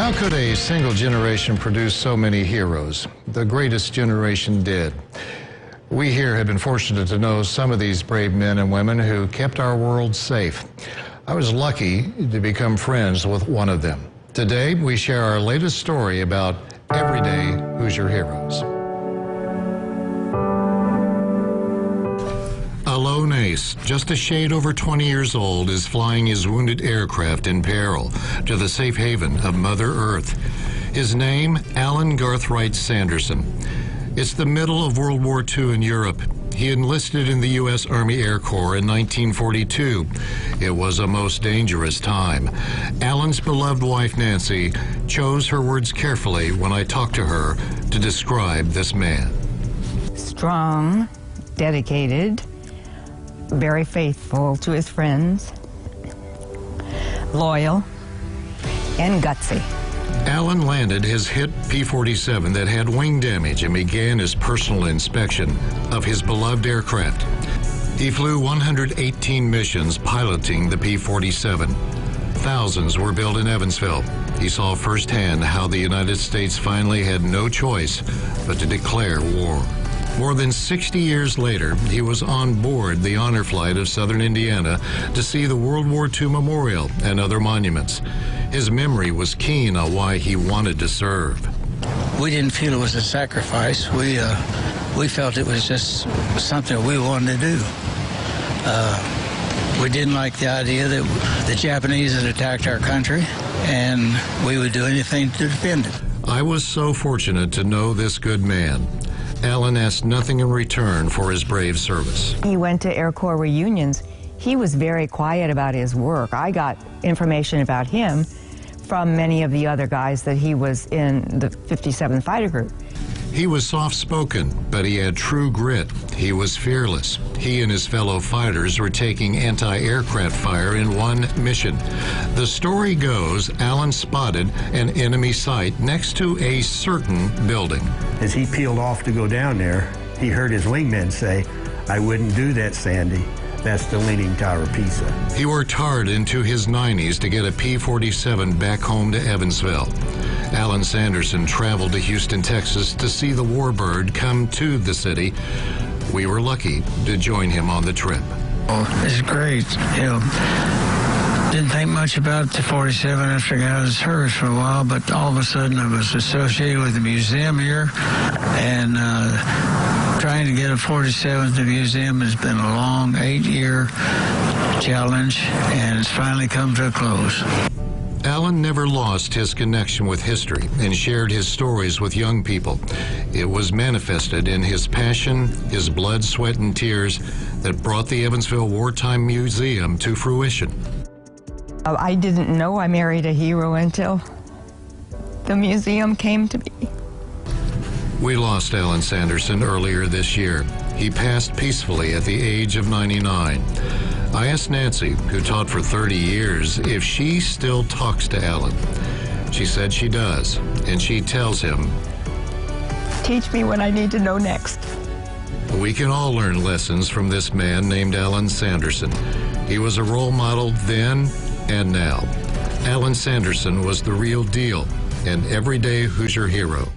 How could a single generation produce so many heroes? The greatest generation did. We here have been fortunate to know some of these brave men and women who kept our world safe. I was lucky to become friends with one of them. Today, we share our latest story about everyday Hoosier heroes. A lone ace, just a shade over 20 years old, is flying his wounded aircraft in peril to the safe haven of Mother Earth. His name, Alan Garthright Sanderson. It's the middle of World War II in Europe. He enlisted in the U.S. Army Air Corps in 1942. It was a most dangerous time. Alan's beloved wife, Nancy, chose her words carefully when I talked to her to describe this man. Strong, dedicated, very faithful to his friends, loyal, and gutsy. Alan landed his hit P-47 that had wing damage and began his personal inspection of his beloved aircraft. He flew 118 missions piloting the P-47. Thousands were built in Evansville. He saw firsthand how the United States finally had no choice but to declare war. More than 60 years later, he was on board the honor flight of Southern Indiana to see the World War II Memorial and other monuments. His memory was keen on why he wanted to serve. We didn't feel it was a sacrifice. We felt it was just something we wanted to do. We didn't like the idea that the Japanese had attacked our country, and we would do anything to defend it. I was so fortunate to know this good man. Alan asked nothing in return for his brave service. He went to Air Corps reunions. He was very quiet about his work. I got information about him from many of the other guys that he was in the 57th Fighter Group. He was soft-spoken, but he had true grit. He was fearless. He and his fellow fighters were taking anti-aircraft fire in one mission. The story goes, Alan spotted an enemy site next to a certain building. As he peeled off to go down there, he heard his wingman say, "I wouldn't do that, Sandy. That's the Leaning Tower of Pisa." He worked hard into his 90s to get a P-47 back home to Evansville. Alan Sanderson traveled to Houston, Texas to see the warbird come to the city. We were lucky to join him on the trip. Oh, it's great. You know, didn't think much about the 47 after I got out of service for a while, but all of a sudden I was associated with the museum here, and trying to get a 47 to the museum has been a long 8-year challenge, and it's finally come to a close. Alan never lost his connection with history and shared his stories with young people. It was manifested in his passion, his blood, sweat, and tears that brought the Evansville Wartime Museum to fruition. I didn't know I married a hero until the museum came to me. We lost Alan Sanderson earlier this year. He passed peacefully at the age of 99. I asked Nancy, who taught for 30 years, if she still talks to Alan. She said she does, and she tells him, Teach me what I need to know next. We can all learn lessons from this man named Alan Sanderson. He was a role model then and now. Alan Sanderson was the real deal, an everyday Hoosier hero.